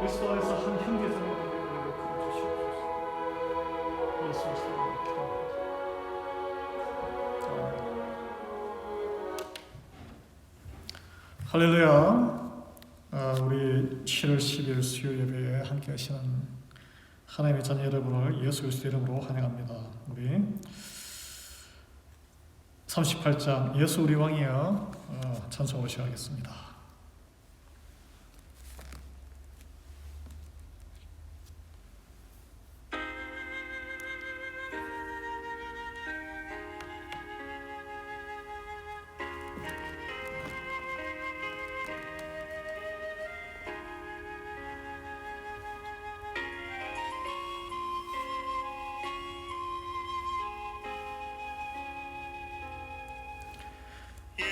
그리스도 안에서 한 형제성이 되게 주시옵소서. 예수의 이름으로 기도합니다. 할렐루야. 우리 7월 10일 수요 예배에 함께 하시는 하나님의 자녀 여러분을 예수 그리스도 이름으로 환영합니다. 우리 38장 예수 우리 왕이여 찬송으로 시작하겠습니다.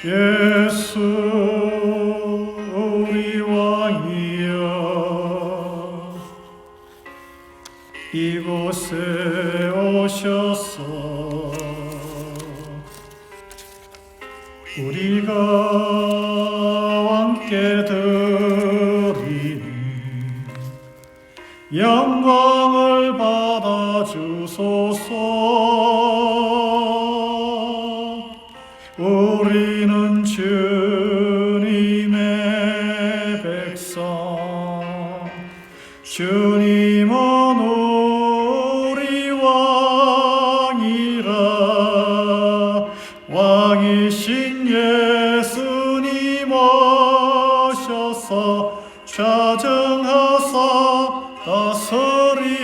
예수 우리 왕이여 이곳에 오셔서 우리가 왕께 드리는 영광을 받아 주소서. 우리는 주님의 백성, 주님은 우리 왕이라. 왕이신 예수님 오셔서 좌정하사 다스리소서.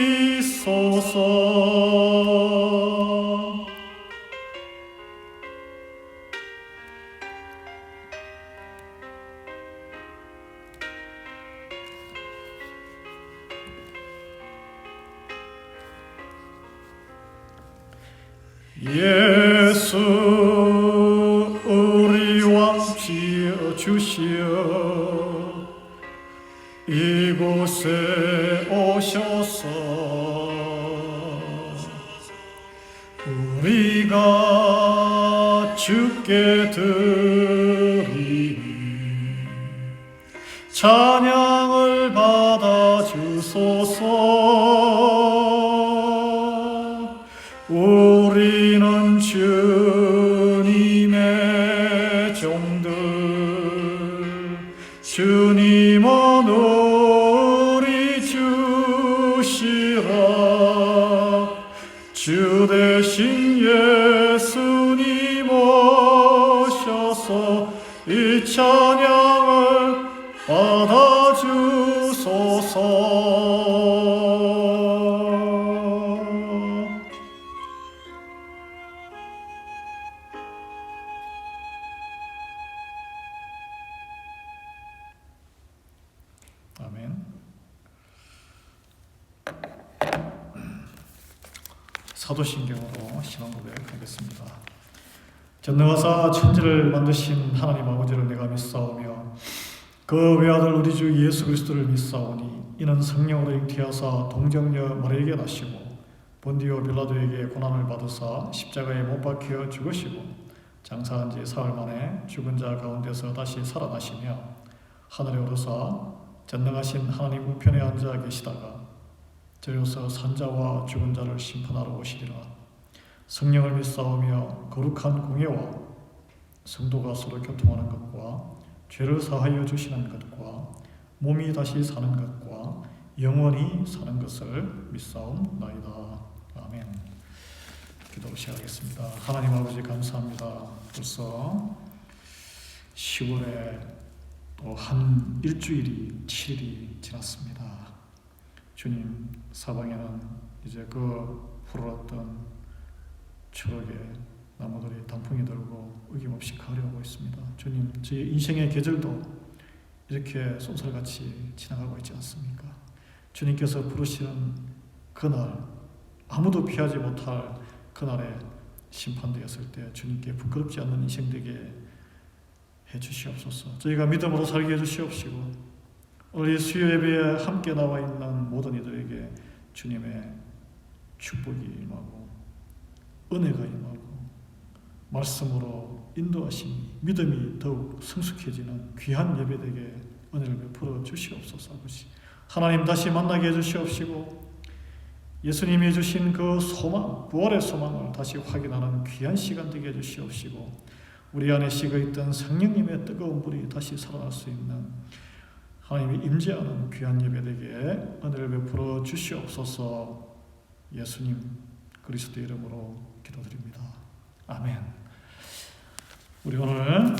예수 우리 왕 지어주시어 이곳에 오셔서 우리가 주께 드리는 찬양을 받아 주소서. 우리는 주님의 종들, 주님은 우리 주시라. 주 대신 예수님 오셔서 이 찬양을 받아 주소서. 아멘. 사도신경으로 신앙 고백하겠습니다. 전능하사 천지를 만드신 하나님 아버지를 내가 믿사오며 그 외아들 우리 주 예수 그리스도를 믿사오니 이는 성령으로 잉태하사 동정녀 마리아에게 나시고 본디오 빌라도에게 고난을 받으사 십자가에 못 박혀 죽으시고 장사한 지 사흘 만에 죽은 자 가운데서 다시 살아나시며 하늘에 오르사 전능하신 하나님 우편에 앉아 계시다가 저여서 산자와 죽은 자를 심판하러 오시리라. 성령을 믿사오며 거룩한 공예와 성도가 서로 교통하는 것과 죄를 사하여 주시는 것과 몸이 다시 사는 것과 영원히 사는 것을 믿사옵나이다. 아멘. 기도를 시작하겠습니다. 하나님 아버지 감사합니다. 벌써 10월에 또 한 일주일이 7일이 지났습니다. 주님, 사방에는 이제 그 푸르렀던 초록의 나무들이 단풍이 들고 어김없이 가을이 오고 있습니다. 주님, 저희 인생의 계절도 이렇게 쏜살같이 지나가고 있지 않습니까? 주님께서 부르시는 그날, 아무도 피하지 못할 그날에 심판되었을 때 주님께 부끄럽지 않는 인생 되게 해주시옵소서. 저희가 믿음으로 살게 해주시옵시고, 우리 수요 예배에 함께 나와 있는 모든 이들에게 주님의 축복이 임하고 은혜가 임하고 말씀으로 인도하심이, 믿음이 더욱 성숙해지는 귀한 예배되게 은혜를 베풀어 주시옵소서. 아버지 하나님, 다시 만나게 해주시옵시고 예수님이 주신 그 소망, 부활의 소망을 다시 확인하는 귀한 시간 되게 해주시옵시고, 우리 안에 식어있던 성령님의 뜨거운 불이 다시 살아날 수 있는 하나님이 임재하는 귀한 예배되게 은혜를 베풀어 주시옵소서. 예수님 그리스도 이름으로 기도드립니다. 아멘. 우리 오늘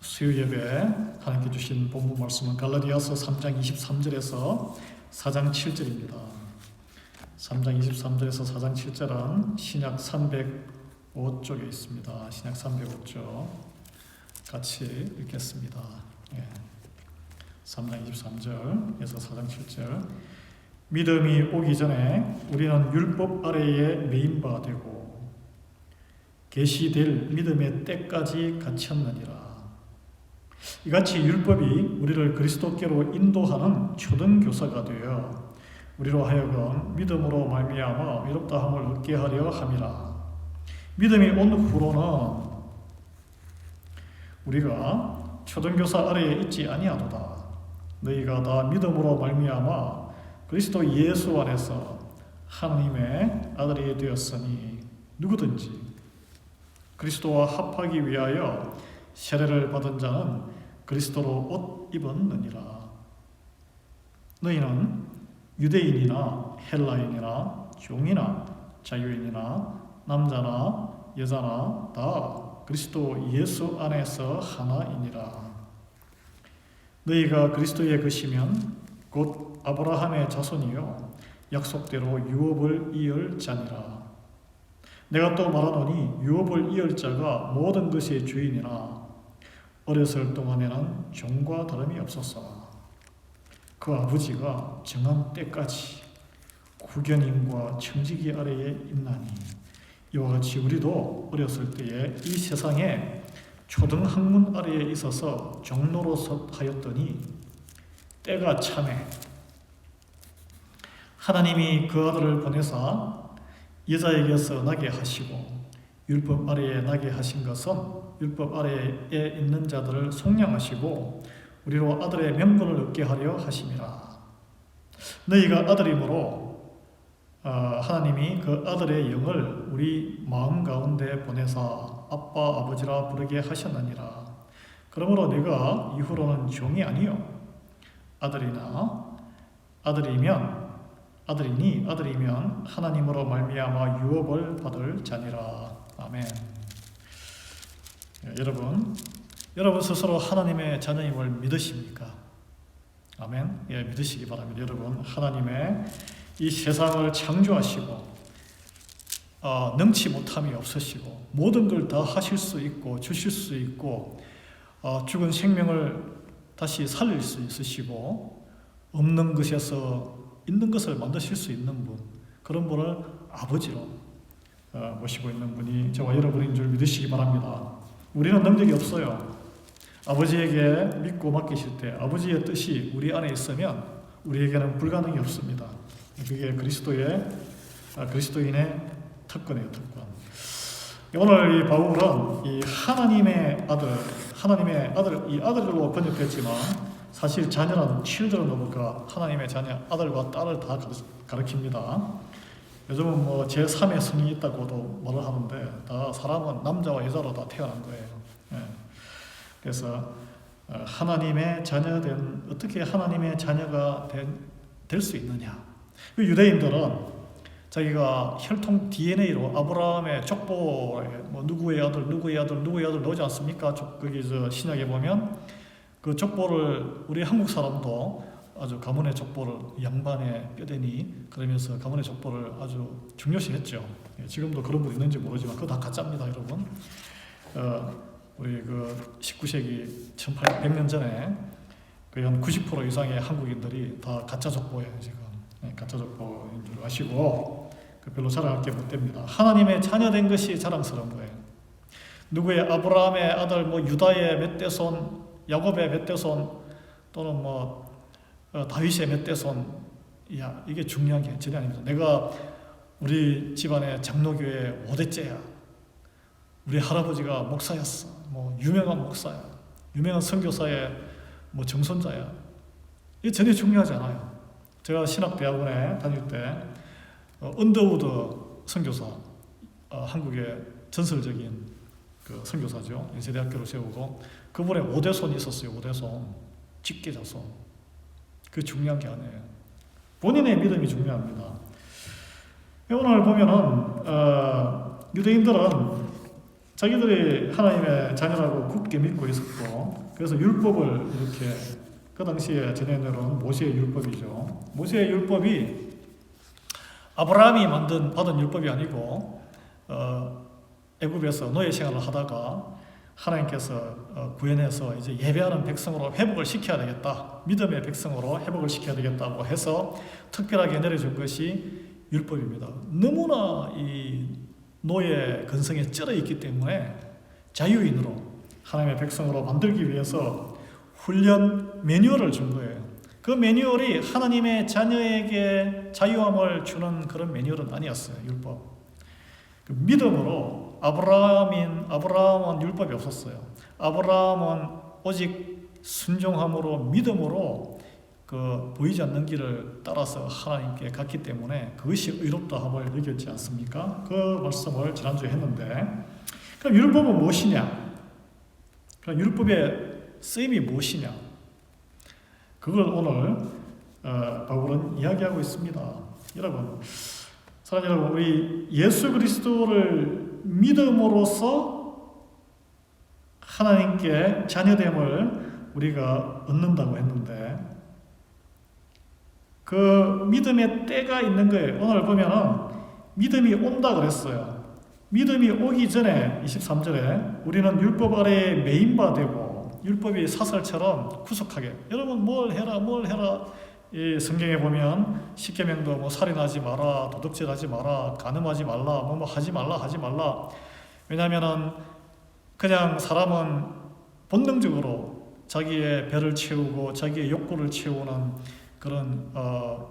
수요 예배 하나님께 주신 본문 말씀은 갈라디아서 3장 23절에서 4장 7절입니다. 3장 23절에서 4장 7절은 신약 305쪽에 있습니다. 신약 305쪽 같이 읽겠습니다. 3장 23절에서 4장 7절. 믿음이 오기 전에 우리는 율법 아래에 매인 바 되고 계시될 믿음의 때까지 갇혔느니라. 이같이 율법이 우리를 그리스도께로 인도하는 초등교사가 되어 우리로 하여금 믿음으로 말미암아 의롭다함을 얻게 하려 함이라. 믿음이 온 후로는 우리가 초등교사 아래에 있지 아니하도다. 너희가 다 믿음으로 말미암아 그리스도 예수 안에서 하나님의 아들이 되었으니 누구든지 그리스도와 합하기 위하여 세례를 받은 자는 그리스도로 옷 입었느니라. 너희는 유대인이나 헬라인이나 종이나 자유인이나 남자나 여자나 다 그리스도 예수 안에서 하나이니라. 너희가 그리스도의 것이면 곧 아브라함의 자손이요 약속대로 유업을 이을 자니라. 내가 또 말하노니 유업을 이을 자가 모든 것의 주인이나 어렸을 동안에는 종과 다름이 없었어. 그 아버지가 정한 때까지 후견인과 청지기 아래에 있나니 이와 같이 우리도 어렸을 때에 이 세상에 초등학문 아래에 있어서 종로로 하였더니 때가 참에 하나님이 그 아들을 보내사 여자에게서 나게 하시고 율법 아래에 나게 하신 것은 율법 아래에 있는 자들을 속량하시고 우리로 아들의 명분을 얻게 하려 하심이라. 너희가 아들이므로 하나님이 그 아들의 영을 우리 마음 가운데 보내사 아빠 아버지라 부르게 하셨느니라. 그러므로 네가 이후로는 종이 아니요 아들이면 하나님으로 말미암아 유업을 받을 자니라. 아멘. 여러분 스스로 하나님의 자녀임을 믿으십니까? 아멘. 믿으시기 바랍니다. 여러분, 하나님의 이 세상을 창조하시고 능치 못함이 없으시고 모든 걸 다 하실 수 있고 주실 수 있고 죽은 생명을 다시 살릴 수 있으시고 없는 것에서 있는 것을 만드실 수 있는 분, 그런 분을 아버지로 모시고 있는 분이 저와 여러분인 줄 믿으시기 바랍니다. 우리는 능력이 없어요. 아버지에게 믿고 맡기실 때 아버지의 뜻이 우리 안에 있으면 우리에게는 불가능이 없습니다. 그게 그리스도인의 특권이에요, 특권. 오늘 이 바울은 이 하나님의 아들, 이 아들로 번역했지만 사실 자녀는 children of가 하나님의 자녀, 아들과 딸을 다 가리킵니다. 요즘은 뭐 제3의 성이 있다고도 말을 하는데 다 사람은 남자와 여자로 다 태어난 거예요. 예. 그래서 하나님의 자녀된 어떻게 하나님의 자녀가 될 수 있느냐? 그 유대인들은 자기가 혈통 DNA로 아브라함의 족보에 뭐 누구의 아들, 누구의 아들, 누구의 아들 나오지 않습니까? 거기 신약에 보면 그 족보를 우리 한국 사람도 아주 가문의 족보를 양반의 뼈대니 그러면서 가문의 족보를 아주 중요시했죠. 지금도 그런 분 있는지 모르지만 그거 다 가짜입니다, 여러분. 우리 그 19세기 1800년 전에 거의 한 90% 이상의 한국인들이 다 가짜 족보예요, 지금. 가짜 족보인 줄 아시고 별로 자랑할 게 못 됩니다. 하나님의 자녀된 것이 자랑스러운 거예요. 누구의 아브라함의 아들, 뭐 유다의 몇 대손, 야곱의 몇 대손, 또는 뭐 다윗의 몇 대손, 야 이게 중요한 게 전혀 아닙니다. 내가 우리 집안의 장로교회 5대째야. 우리 할아버지가 목사였어. 뭐 유명한 목사야. 유명한 선교사의 뭐 정손자야. 이게 전혀 중요하지 않아요. 제가 신학대학원에 다닐 때 언더우드 선교사, 한국의 전설적인 그 선교사죠. 연세대학교를 세우고 그분의 5대손이 있었어요. 5대손, 직계자손. 그 중요한 게 아니에요. 본인의 믿음이 중요합니다. 오늘 보면은 유대인들은 자기들이 하나님의 자녀라고 굳게 믿고 있었고, 그래서 율법을 이렇게 그 당시에 전해내놓은 모세의 율법이죠. 모세의 율법이 아브라함이 받은 율법이 아니고 애굽에서 노예 생활을 하다가 하나님께서 구현해서 이제 예배하는 백성으로 회복을 시켜야 되겠다. 믿음의 백성으로 회복을 시켜야 되겠다고 해서 특별하게 내려준 것이 율법입니다. 너무나 이 노예 근성에 쩔어 있기 때문에 자유인으로 하나님의 백성으로 만들기 위해서 훈련 매뉴얼을 준 거예요. 그 매뉴얼이 하나님의 자녀에게 자유함을 주는 그런 매뉴얼은 아니었어요. 율법. 그 믿음으로 아브라함은 율법이 없었어요. 아브라함은 오직 순종함으로 믿음으로 그 보이지 않는 길을 따라서 하나님께 갔기 때문에 그것이 의롭다함을 느꼈지 않습니까? 그 말씀을 지난주에 했는데, 그럼 율법은 무엇이냐? 그럼 율법의 쓰임이 무엇이냐? 그걸 오늘 바울은 이야기하고 있습니다. 여러분, 사랑하는 여러분, 우리 예수 그리스도를 믿음으로써 하나님께 자녀됨을 우리가 얻는다고 했는데 그 믿음의 때가 있는 거예요. 오늘 보면은 믿음이 온다 그랬어요. 믿음이 오기 전에 23절에 우리는 율법 아래에 매인바 되고 율법이 사슬처럼 구속하게. 여러분 뭘 해라. 이 성경에 보면 십계명도 뭐 살인하지 마라, 도둑질하지 마라, 간음하지 말라, 뭐 하지 말라. 왜냐하면은 그냥 사람은 본능적으로 자기의 배를 채우고 자기의 욕구를 채우는 그런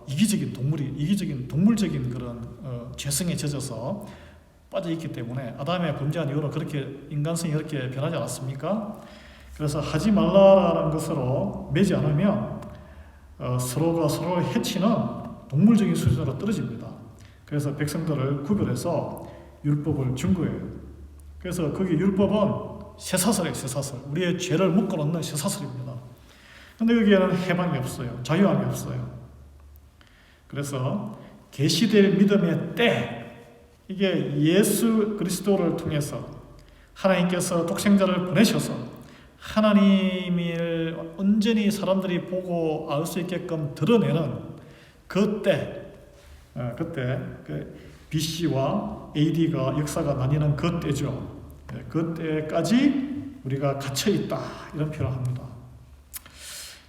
이기적인 동물적인 그런 죄성에 젖어서 빠져 있기 때문에 아담의 범죄한 이후로 그렇게 인간성이 그렇게 변하지 않았습니까? 그래서 하지 말라라는 것으로 매지 않으면 서로가 서로를 해치는 동물적인 수준으로 떨어집니다. 그래서 백성들을 구별해서 율법을 준 거예요. 그래서 거기 율법은 쇠사슬이에요. 쇠사슬. 우리의 죄를 묶어놓는 쇠사슬입니다. 근데 여기에는 해방이 없어요. 자유함이 없어요. 그래서 계시될 믿음의 때, 이게 예수 그리스도를 통해서 하나님께서 독생자를 보내셔서 하나님을 온전히 사람들이 보고 알 수 있게끔 드러내는 그때 그 BC와 AD가 역사가 나뉘는 그 때죠. 그 때까지 우리가 갇혀 있다, 이런 표현을 합니다.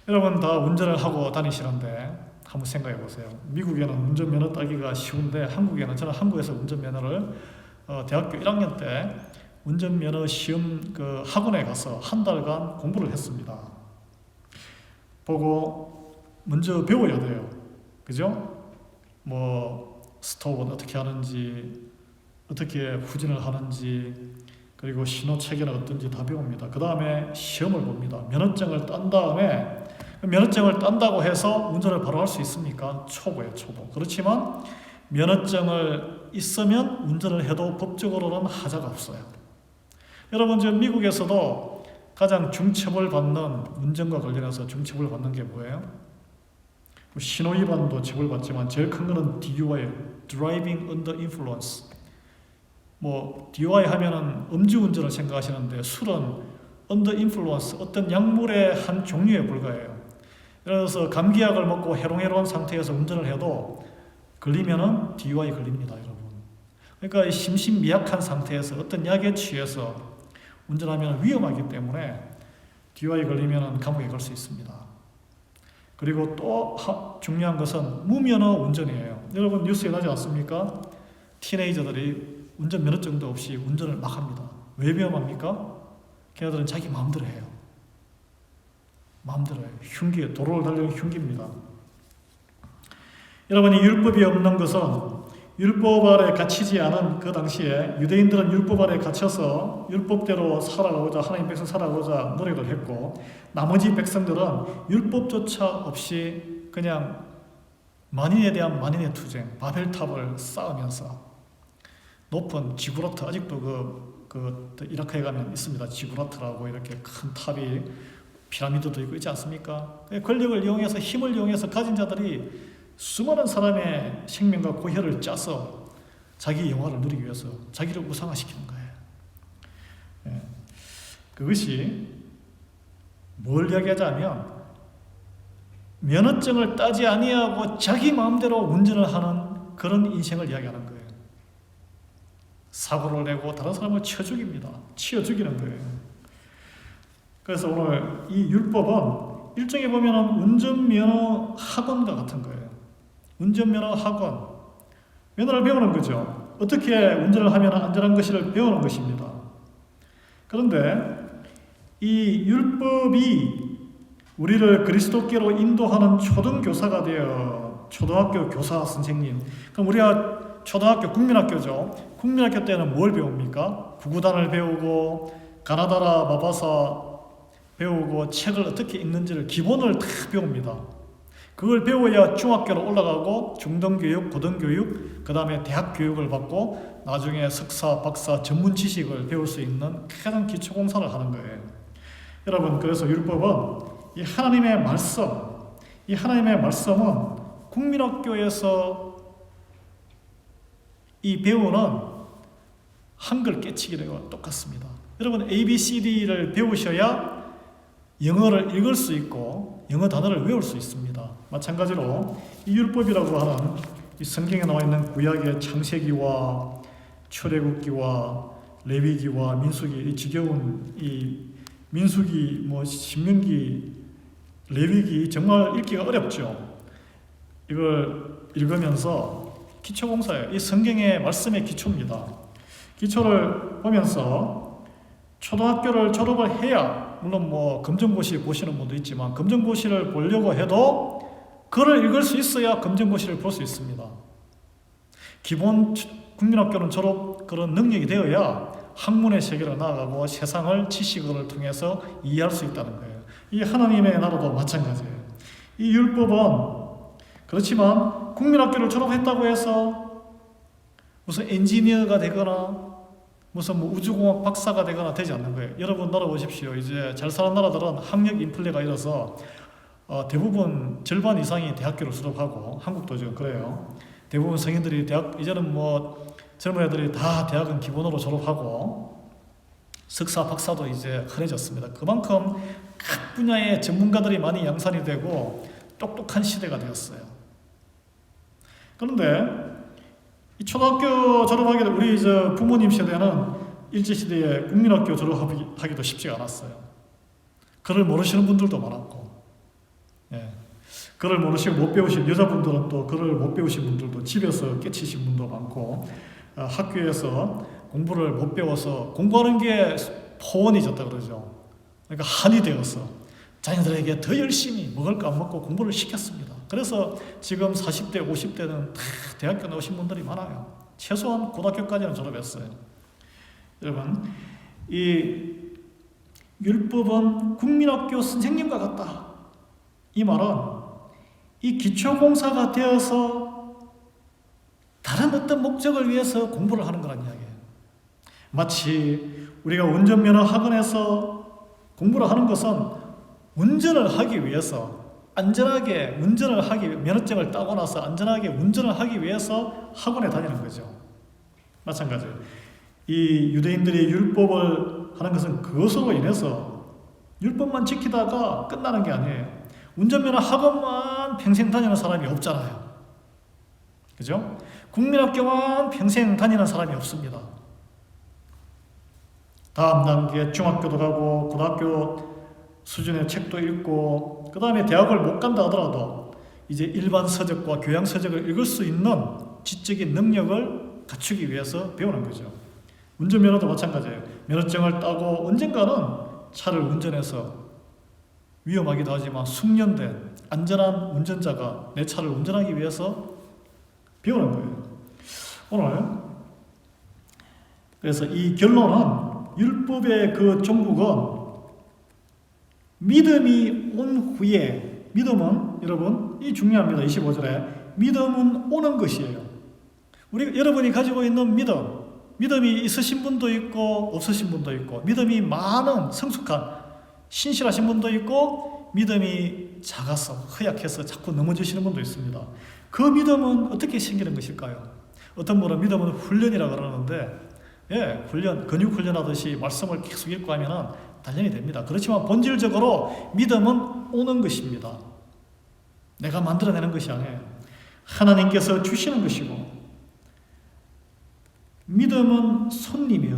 여러분 다 운전을 하고 다니시는데 한번 생각해 보세요. 미국에는 운전면허 따기가 쉬운데 저는 한국에서 운전면허를 대학교 1학년 때 운전면허 시험 그 학원에 가서 한 달간 공부를 했습니다. 보고 먼저 배워야 돼요. 그죠? 뭐 스톱은 어떻게 하는지, 어떻게 후진을 하는지, 그리고 신호 체계는 어떤지 다 배웁니다. 그 다음에 시험을 봅니다. 면허증을 딴 다음에 면허증을 딴다고 해서 운전을 바로 할 수 있습니까? 초보예요, 초보. 그렇지만 면허증을 있으면 운전을 해도 법적으로는 하자가 없어요. 여러분, 지금 미국에서도 가장 중처벌받는, 운전과 관련해서 중처벌받는 게 뭐예요? 신호위반도 처벌받지만 제일 큰 거는 DUI, Driving Under Influence. DUI 하면은 음주운전을 생각하시는데 술은 Under Influence, 어떤 약물의 한 종류에 불과해요. 예를 들어서 감기약을 먹고 해롱해롱한 상태에서 운전을 해도 걸리면은 DUI 걸립니다, 여러분. 그러니까 심신미약한 상태에서 어떤 약에 취해서 운전하면 위험하기 때문에 DUI 걸리면은 감옥에 갈 수 있습니다. 그리고 또 중요한 것은 무면허 운전이에요. 여러분 뉴스에 나지 않습니까? 티네이저들이 운전 면허증도 없이 운전을 막 합니다. 왜 위험합니까? 걔네들은 자기 마음대로 해요. 마음대로 해요. 흉기, 도로를 달리는 흉기입니다. 여러분이 율법이 없는 것은 율법 아래 갇히지 않은 그 당시에 유대인들은 율법 아래 갇혀서 율법대로 살아가고자, 하나님 백성 살아가고자 노력을 했고, 나머지 백성들은 율법조차 없이 그냥 만인에 대한 만인의 투쟁, 바벨탑을 쌓으면서 높은 지구라트, 아직도 이라크에 가면 있습니다. 지구라트라고 이렇게 큰 탑이, 피라미드도 있고 있지 않습니까? 권력을 이용해서, 힘을 이용해서 가진 자들이 수많은 사람의 생명과 고혈을 짜서 자기 영화를 누리기 위해서 자기를 우상화시키는 거예요. 그것이 뭘 이야기하자면 면허증을 따지 아니하고 자기 마음대로 운전을 하는 그런 인생을 이야기하는 거예요. 사고를 내고 다른 사람을 치어 죽입니다. 치어 죽이는 거예요. 그래서 오늘 이 율법은 일종의 보면 운전면허 학원과 같은 거예요. 운전면허 학원, 면허를 배우는 거죠. 어떻게 운전을 하면 안전한 것을 배우는 것입니다. 그런데 이 율법이 우리를 그리스도께로 인도하는 초등교사가 되어, 초등학교 교사 선생님, 그럼 우리가 초등학교 국민학교죠. 국민학교 때는 뭘 배웁니까? 구구단을 배우고 가나다라 마바사 배우고 책을 어떻게 읽는지를 기본을 다 배웁니다. 그걸 배워야 중학교로 올라가고 중등교육, 고등교육, 그 다음에 대학교육을 받고 나중에 석사, 박사 전문 지식을 배울 수 있는 가장 기초공사를 하는 거예요. 여러분, 그래서 율법은 이 하나님의 말씀은 국민학교에서 이 배우는 한글 깨치기와 똑같습니다. 여러분, ABCD를 배우셔야 영어를 읽을 수 있고 영어 단어를 외울 수 있습니다. 마찬가지로 이 율법이라고 하는 이 성경에 나와 있는 구약의 창세기와 출애굽기와 레위기와 민수기, 이 지겨운 이 민수기, 신명기, 레위기 정말 읽기가 어렵죠. 이걸 읽으면서 기초공사예요. 이 성경의 말씀의 기초입니다. 기초를 보면서 초등학교를 졸업을 해야, 물론 검정고시 보시는 분도 있지만 검정고시를 보려고 해도 글을 읽을 수 있어야 검정고시를 볼 수 있습니다. 기본 국민학교는 졸업 그런 능력이 되어야 학문의 세계로 나아가고 세상을 지식을 통해서 이해할 수 있다는 거예요. 이 하나님의 나라도 마찬가지예요. 이 율법은 그렇지만 국민학교를 졸업했다고 해서 무슨 엔지니어가 되거나 무슨 우주공학 박사가 되거나 되지 않는 거예요. 여러분 나라 보십시오. 이제 잘 사는 나라들은 학력 인플레가 일어서 대부분 절반 이상이 대학교를 졸업하고, 한국도 지금 그래요. 대부분 성인들이 이제는 젊은 애들이 다 대학은 기본으로 졸업하고 석사, 박사도 이제 흔해졌습니다. 그만큼 각 분야의 전문가들이 많이 양산이 되고 똑똑한 시대가 되었어요. 그런데 이 초등학교 졸업하기, 우리 부모님 세대는 일제시대에 국민학교 졸업하기도 쉽지가 않았어요. 글을 모르시는 분들도 많았고, 글을 모르시고 못 배우신 여자분들은 또 글을 못 배우신 분들도 집에서 깨치신 분도 많고, 학교에서 공부를 못 배워서 공부하는 게 포원해졌다 그러죠. 그러니까 한이 되어서 자녀들에게 더 열심히 먹을 거 안 먹고 공부를 시켰습니다. 그래서 지금 40대, 50대는 다 대학교 나오신 분들이 많아요. 최소한 고등학교까지는 졸업했어요. 여러분, 이 율법은 국민학교 선생님과 같다. 이 말은 이 기초공사가 되어서 다른 어떤 목적을 위해서 공부를 하는 거란 이야기예요. 마치 우리가 운전면허 학원에서 공부를 하는 것은 운전을 하기 위해서 안전하게 운전을 하기 위해 면허증을 따고 나서 안전하게 운전을 하기 위해서 학원에 다니는 거죠. 마찬가지예요. 이 유대인들이 율법을 하는 것은 그것으로 인해서 율법만 지키다가 끝나는 게 아니에요. 운전면허 학원만 평생 다니는 사람이 없잖아요. 그죠? 국민학교만 평생 다니는 사람이 없습니다. 다음 단계 중학교도 가고 고등학교 수준의 책도 읽고 그 다음에 대학을 못 간다 하더라도 이제 일반 서적과 교양 서적을 읽을 수 있는 지적인 능력을 갖추기 위해서 배우는 거죠. 운전면허도 마찬가지예요. 면허증을 따고 언젠가는 차를 운전해서 위험하기도 하지만 숙련된 안전한 운전자가 내 차를 운전하기 위해서 배우는 거예요. 오늘 그래서 이 결론은 율법의 그 종국은 믿음이 온 후에, 믿음은 여러분 이 중요합니다. 25절에 믿음은 오는 것이에요. 여러분이 가지고 있는 믿음이 있으신 분도 있고 없으신 분도 있고, 믿음이 많은 성숙한 신실하신 분도 있고 믿음이 작아서 허약해서 자꾸 넘어지시는 분도 있습니다. 그 믿음은 어떻게 생기는 것일까요? 어떤 분은 믿음은 훈련이라고 그러는데, 훈련, 근육 훈련하듯이 말씀을 계속 읽고 하면은 단련이 됩니다. 그렇지만 본질적으로 믿음은 오는 것입니다. 내가 만들어내는 것이 아니에요. 하나님께서 주시는 것이고, 믿음은 손님이에요.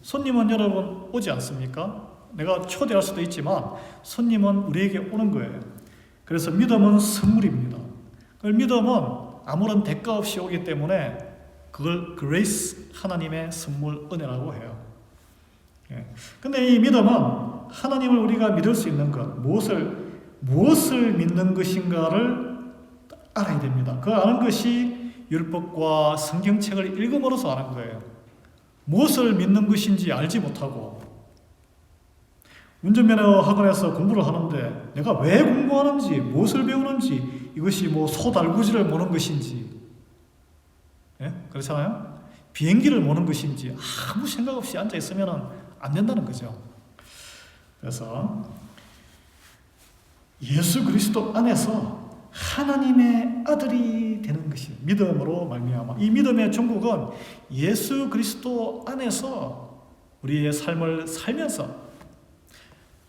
손님은 여러분 오지 않습니까? 내가 초대할 수도 있지만 손님은 우리에게 오는 거예요. 그래서 믿음은 선물입니다. 믿음은 아무런 대가 없이 오기 때문에 그걸 그레이스, 하나님의 선물, 은혜라고 해요. 근데 이 믿음은 하나님을 우리가 믿을 수 있는 것, 무엇을 믿는 것인가를 알아야 됩니다. 그 아는 것이 율법과 성경책을 읽음으로써 아는 거예요. 무엇을 믿는 것인지 알지 못하고 운전면허 학원에서 공부를 하는데 내가 왜 공부하는지, 무엇을 배우는지, 이것이 뭐 소달구지를 모는 것인지, 그렇잖아요? 비행기를 모는 것인지 아무 생각 없이 앉아 있으면 안 된다는 거죠. 그래서 예수 그리스도 안에서 하나님의 아들이 되는 것이 믿음으로 말미암아, 이 믿음의 종국은 예수 그리스도 안에서 우리의 삶을 살면서,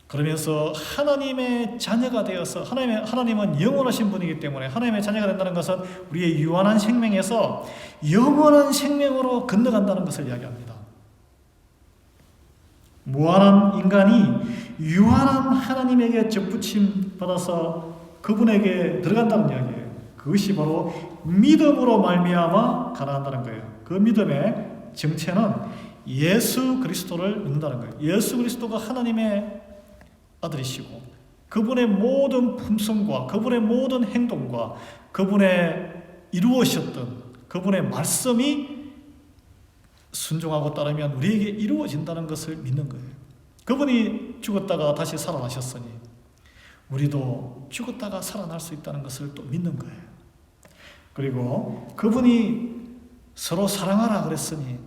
그러면서 하나님의 자녀가 되어서, 하나님은 영원하신 분이기 때문에 하나님의 자녀가 된다는 것은 우리의 유한한 생명에서 영원한 생명으로 건너간다는 것을 이야기합니다. 무한한 인간이 유한한 하나님에게 접붙임 받아서 그분에게 들어간다는 이야기예요. 그것이 바로 믿음으로 말미암아 가능하다는 거예요. 그 믿음의 정체는 예수 그리스도를 믿는다는 거예요. 예수 그리스도가 하나님의 아들이시고 그분의 모든 품성과 그분의 모든 행동과 그분의 이루어졌던 그분의 말씀이 순종하고 따르면 우리에게 이루어진다는 것을 믿는 거예요. 그분이 죽었다가 다시 살아나셨으니 우리도 죽었다가 살아날 수 있다는 것을 또 믿는 거예요. 그리고 그분이 서로 사랑하라 그랬으니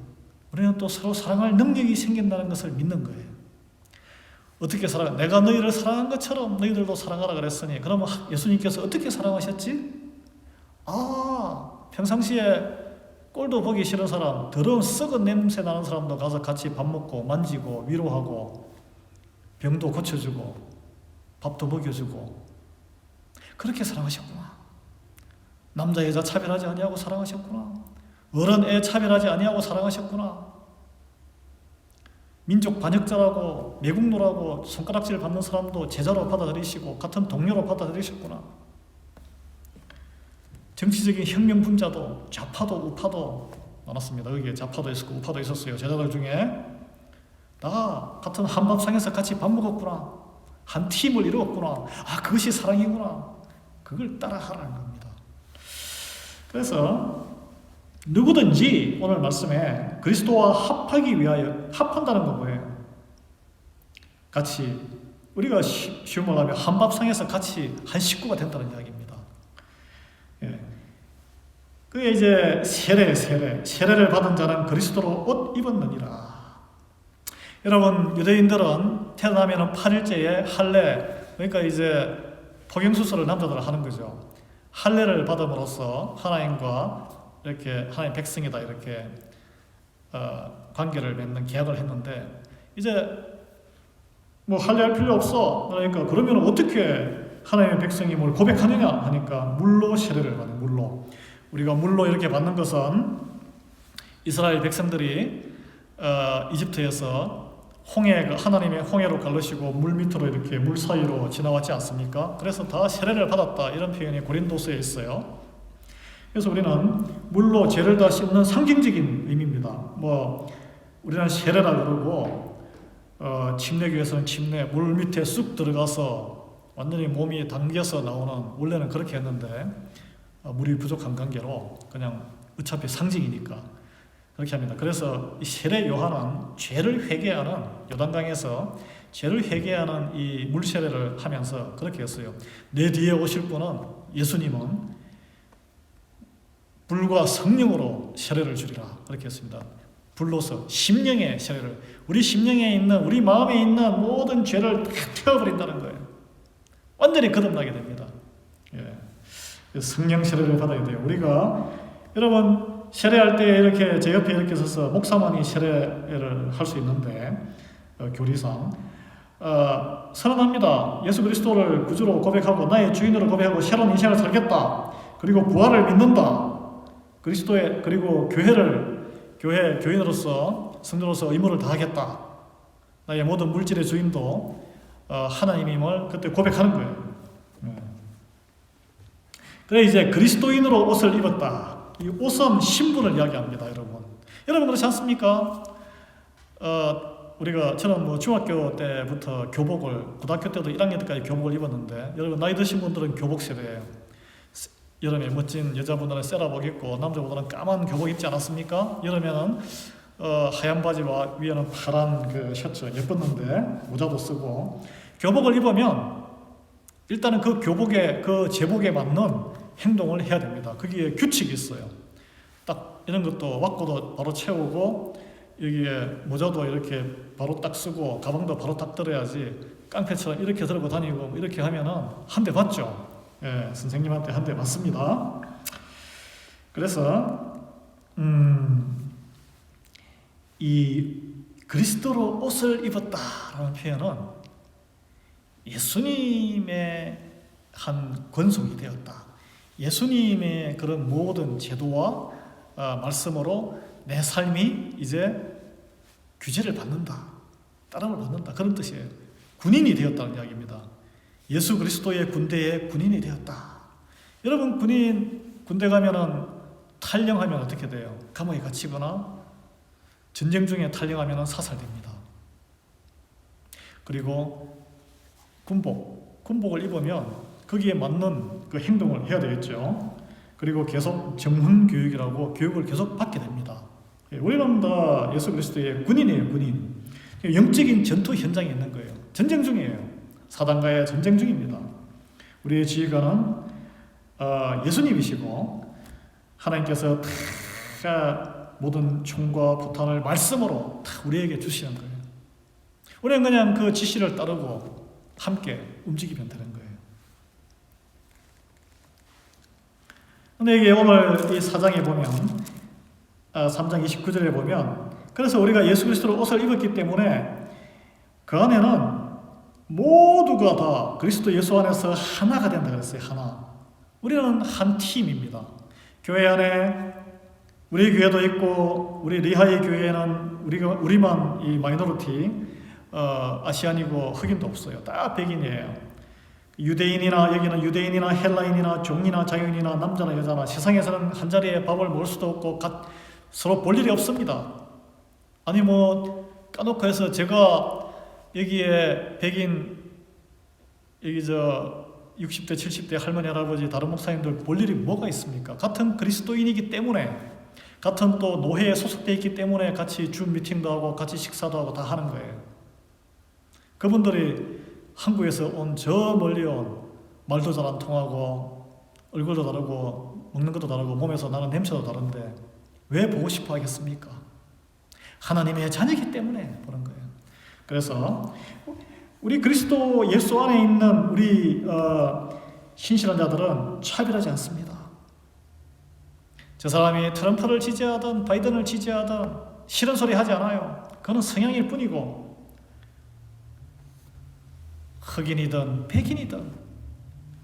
우리는 또 서로 사랑할 능력이 생긴다는 것을 믿는 거예요. 어떻게 사랑하? 내가 너희를 사랑한 것처럼 너희들도 사랑하라 그랬으니, 그러면 예수님께서 어떻게 사랑하셨지? 평상시에 꼴도 보기 싫은 사람, 더러운 썩은 냄새 나는 사람도 가서 같이 밥 먹고 만지고 위로하고 병도 고쳐주고 밥도 먹여주고 그렇게 사랑하셨구나. 남자 여자 차별하지 아니하고 사랑하셨구나. 어른 애 차별하지 아니하고 사랑하셨구나. 민족 반역자라고 매국노라고 손가락질 받는 사람도 제자로 받아들이시고 같은 동료로 받아들이셨구나. 정치적인 혁명 분자도 좌파도 우파도 많았습니다. 여기에 좌파도 있었고 우파도 있었어요. 제자들 중에 다 같은 한밥상에서 같이 밥 먹었구나. 한 팀을 이루었구나. 그것이 사랑이구나. 그걸 따라하라는 겁니다. 그래서 누구든지 오늘 말씀에 그리스도와 합하기 위하여, 합한다는 건 뭐예요? 같이 우리가 쉬운 말로 하면 한밥상에서 같이 한 식구가 된다는 이야기입니다. 그게 이제 세례를 받은 자는 그리스도로 옷 입었느니라. 여러분, 유대인들은 태어나면 8일째에 할례, 그러니까 이제 포경수술을 남자들은 하는 거죠. 할례를 받음으로써 하나님과 이렇게 하나님 백성이다 이렇게 관계를 맺는 계약을 했는데, 이제 뭐 할례할 필요 없어. 그러니까 그러면 어떻게 하나님의 백성임을 고백하느냐 하니까 물로 세례를 받는, 물로. 우리가 물로 이렇게 받는 것은 이스라엘 백성들이 이집트에서 하나님의 홍해로 갈르시고 물 밑으로 이렇게 물 사이로 지나왔지 않습니까? 그래서 다 세례를 받았다 이런 표현이 고린도서에 있어요. 그래서 우리는 물로 죄를 다 씻는 상징적인 의미입니다. 뭐 우리는 세례라 그러고 침례교에서는 침례, 물 밑에 쑥 들어가서 완전히 몸이 담겨서 나오는, 원래는 그렇게 했는데 물이 부족한 관계로 그냥 어차피 상징이니까 그렇게 합니다. 그래서 이 세례 요한은 죄를 회개하는, 요단강에서 죄를 회개하는 이 물세례를 하면서 그렇게 했어요. 내 뒤에 오실 분은, 예수님은 불과 성령으로 세례를 주리라 그렇게 했습니다. 불로서 심령의 세례를, 우리 심령에 있는, 우리 마음에 있는 모든 죄를 다 태워버린다는 거예요. 완전히 거듭나게 됩니다. 성령 세례를 받아야 돼요. 우리가 여러분 세례할 때 이렇게 제 옆에 이렇게 서서 목사만이 세례를 할 수 있는데 교리상 선언합니다. 예수 그리스도를 구주로 고백하고 나의 주인으로 고백하고 새로운 인생을 살겠다. 그리고 부활을 믿는다. 그리스도의, 그리고 교인으로서, 성도로서 의무를 다하겠다. 나의 모든 물질의 주인도 하나님임을 그때 고백하는 거예요. 그래 이제 그리스도인으로 옷을 입었다. 이 옷은 신분을 이야기합니다, 여러분. 여러분 그렇지 않습니까? 저는 뭐 중학교 때부터 교복을, 고등학교 때도 1학년 때까지 교복을 입었는데, 여러분 나이 드신 분들은 교복 세대예요. 여름에 멋진 여자분들은 세라복 입고 남자분들은 까만 교복 입지 않았습니까? 여름에는 하얀 바지와 위에는 파란 그 셔츠 예뻤는데 모자도 쓰고, 교복을 입으면 일단은 그 교복에, 그 제복에 맞는 행동을 해야 됩니다. 거기에 규칙이 있어요. 딱 이런 것도 왁구도 바로 채우고, 여기에 모자도 이렇게 바로 딱 쓰고, 가방도 바로 딱 들어야지 깡패처럼 이렇게 들고 다니고 이렇게 하면은 한 대 맞죠. 선생님한테 한 대 맞습니다. 그래서 이 그리스도로 옷을 입었다라는 표현은 예수님의 한 권속이 되었다. 예수님의 그런 모든 제도와 말씀으로 내 삶이 이제 규제를 받는다, 따름을 받는다, 그런 뜻이에요. 군인이 되었다는 이야기입니다. 예수 그리스도의 군대의 군인이 되었다. 여러분 군대 가면은 탈영하면 어떻게 돼요? 감옥에 갇히거나 전쟁 중에 탈영하면 사살됩니다. 그리고 군복을 입으면 거기에 맞는 그 행동을 해야 되겠죠. 그리고 계속 정훈 교육이라고 교육을 계속 받게 됩니다. 우리는 다 예수 그리스도의 군인이에요, 군인. 영적인 전투 현장에 있는 거예요. 전쟁 중이에요. 사단과의 전쟁 중입니다. 우리의 지휘관은 예수님이시고, 하나님께서 다 모든 총과 포탄을 말씀으로 다 우리에게 주시는 거예요. 우리는 그냥 그 지시를 따르고 함께 움직이면 되는 거예요. 근데 이게 오늘 이 4장에 보면 3장 29절에 보면, 그래서 우리가 예수 그리스도로 옷을 입었기 때문에 그 안에는 모두가 다 그리스도 예수 안에서 하나가 된다 그랬어요. 하나. 우리는 한 팀입니다. 교회 안에 우리 교회도 있고, 우리 리하이 교회에는 우리만 이 마이너리티, 아시안이고 흑인도 없어요. 다 백인이에요. 유대인이나, 여기는 유대인이나 헬라인이나 종이나 자유인이나 남자나 여자나, 세상에서는 한 자리에 밥을 먹을 수도 없고 서로 볼 일이 없습니다. 아니 뭐 까놓고 해서 제가 여기에 백인, 여기 60대 70대 할머니 할아버지 다른 목사님들 볼 일이 뭐가 있습니까? 같은 그리스도인이기 때문에, 같은 또 노회에 소속되어 있기 때문에 같이 줌 미팅도 하고 같이 식사도 하고 다 하는 거예요. 그분들이 한국에서 온 저 멀리 온, 말도 잘 안 통하고 얼굴도 다르고 먹는 것도 다르고 몸에서 나는 냄새도 다른데 왜 보고 싶어 하겠습니까? 하나님의 자녀이기 때문에 보는 거예요. 그래서 우리 그리스도 예수 안에 있는 우리 신실한 자들은 차별하지 않습니다. 저 사람이 트럼프를 지지하든 바이든을 지지하든 싫은 소리 하지 않아요. 그건 성향일 뿐이고 흑인이든 백인이든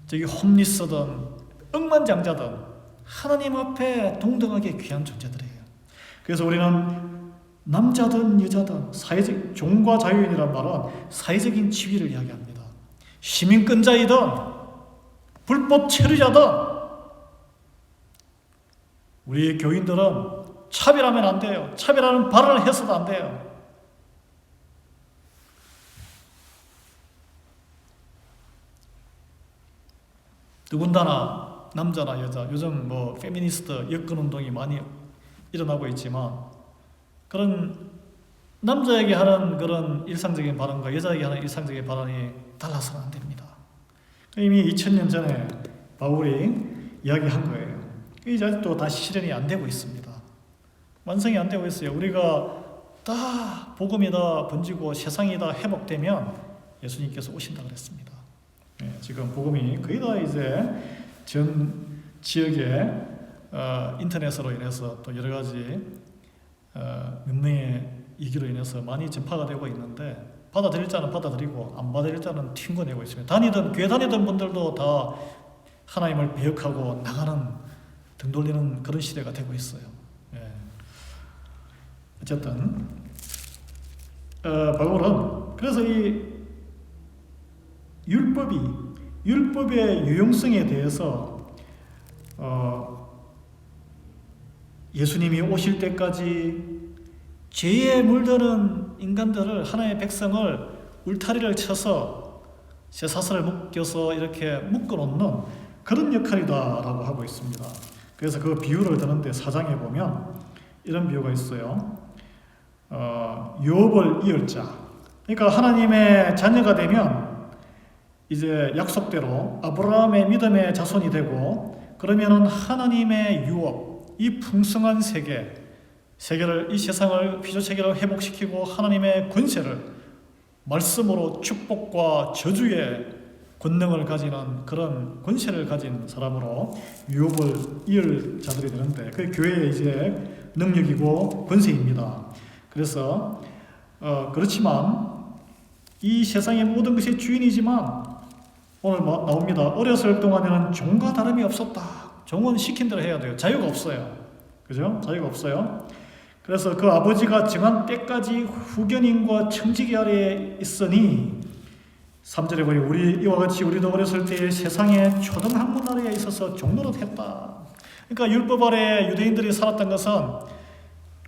저기 홈리스든 억만장자든 하나님 앞에 동등하게 귀한 존재들이에요. 그래서 우리는 남자든 여자든 사회적 종과 자유인이란 말은 사회적인 지위를 이야기합니다. 시민권자이든 불법 체류자든 우리 교인들은 차별하면 안 돼요. 차별하는 발언을 해서도 안 돼요. 더군다나 남자나 여자, 요즘 뭐 페미니스트 여권 운동이 많이 일어나고 있지만 그런 남자에게 하는 그런 일상적인 발언과 여자에게 하는 일상적인 발언이 달라서는 안 됩니다. 이미 2000년 전에 바울이 이야기한 거예요. 이제 아직도 다시 실현이 안 되고 있습니다. 완성이 안 되고 있어요. 우리가 다 복음이 다 번지고 세상이 다 회복되면 예수님께서 오신다 그랬습니다. 지금 복음이 거의 다 이제 전 지역에 인터넷으로 인해서 또 여러 가지 명령의 이기로 인해서 많이 전파가 되고 있는데 받아들일 자는 받아들이고 안 받아들일 자는 튕겨내고 있습니다. 교회 다니던 분들도 다 하나님을 배역하고 나가는 등 돌리는 그런 시대가 되고 있어요. 어쨌든 바울은 그래서 이 율법의 유용성에 대해서 예수님이 오실 때까지 죄에 물드는 인간들을 하나님의 백성을 울타리를 쳐서 쇠사슬을 묶여서 이렇게 묶어놓는 그런 역할이다라고 하고 있습니다. 그래서 그 비유를 드는데 4장에 보면 이런 비유가 있어요. 유업을 이을 자. 그러니까 하나님의 자녀가 되면 이제 약속대로 아브라함의 믿음의 자손이 되고 그러면은 하나님의 유업, 이 풍성한 세계를 이 세상을 피조세계를 회복시키고 하나님의 권세를 말씀으로 축복과 저주의 권능을 가지는 그런 권세를 가진 사람으로 유업을 이을 자들이 되는데 그게 교회의 이제 능력이고 권세입니다. 그래서 그렇지만 이 세상의 모든 것의 주인이지만 오늘 나옵니다. 어렸을 동안에는 종과 다름이 없었다. 종은 시킨 대로 해야 돼요. 자유가 없어요. 그죠? 자유가 없어요. 그래서 그 아버지가 정한 때까지 후견인과 청지기 아래에 있으니 3절에 보니 이와 같이 우리도 어렸을 때에 세상의 초등학문 아래에 있어서 종노릇 했다. 그러니까 율법 아래 유대인들이 살았던 것은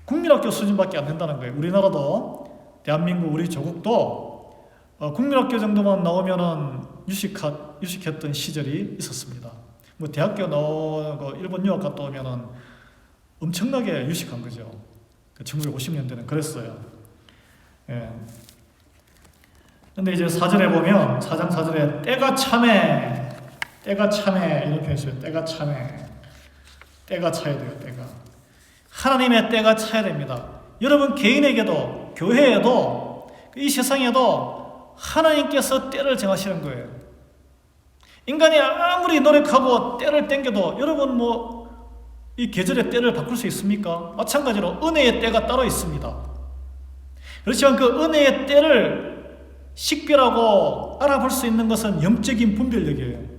국민학교 수준밖에 안 된다는 거예요. 우리나라도 대한민국 우리 조국도 국민학교 정도만 나오면은 유식했던 시절이 있었습니다. 뭐 대학교 나오고 일본 유학 갔다 오면은 엄청나게 유식한 거죠. 1950년대는 그랬어요. 예. 근데 이제 4절에 보면 4장 4절에 때가 참해 이렇게 했어요. 때가 참해. 때가 차야 돼요. 때가. 하나님의 때가 차야 됩니다. 여러분 개인에게도 교회에도 이 세상에도 하나님께서 때를 정하시는 거예요. 인간이 아무리 노력하고 때를 땡겨도 여러분 이 계절의 때를 바꿀 수 있습니까? 마찬가지로 은혜의 때가 따로 있습니다. 그렇지만 그 은혜의 때를 식별하고 알아볼 수 있는 것은 영적인 분별력이에요.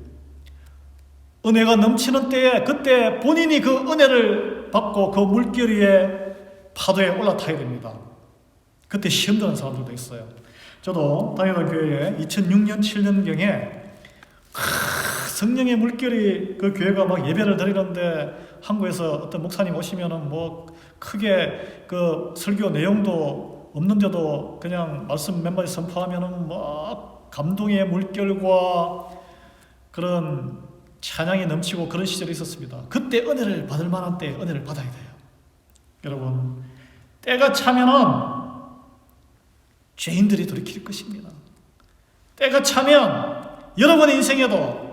은혜가 넘치는 때에 그때 본인이 그 은혜를 받고 그 물결 위에 파도에 올라타야 됩니다. 그때 시험 드는 사람들도 있어요. 저도 다니던 교회에 2006년 7년경에 성령의 물결이 그 교회가 막 예배를 드리는데 한국에서 어떤 목사님 오시면은 크게 그 설교 내용도 없는데도 그냥 말씀 몇 마디 선포하면은 막 감동의 물결과 그런 찬양이 넘치고 그런 시절이 있었습니다. 그때 은혜를 받을 만한 때 은혜를 받아야 돼요. 여러분 때가 차면은 죄인들이 돌이킬 것입니다. 때가 차면 여러분의 인생에도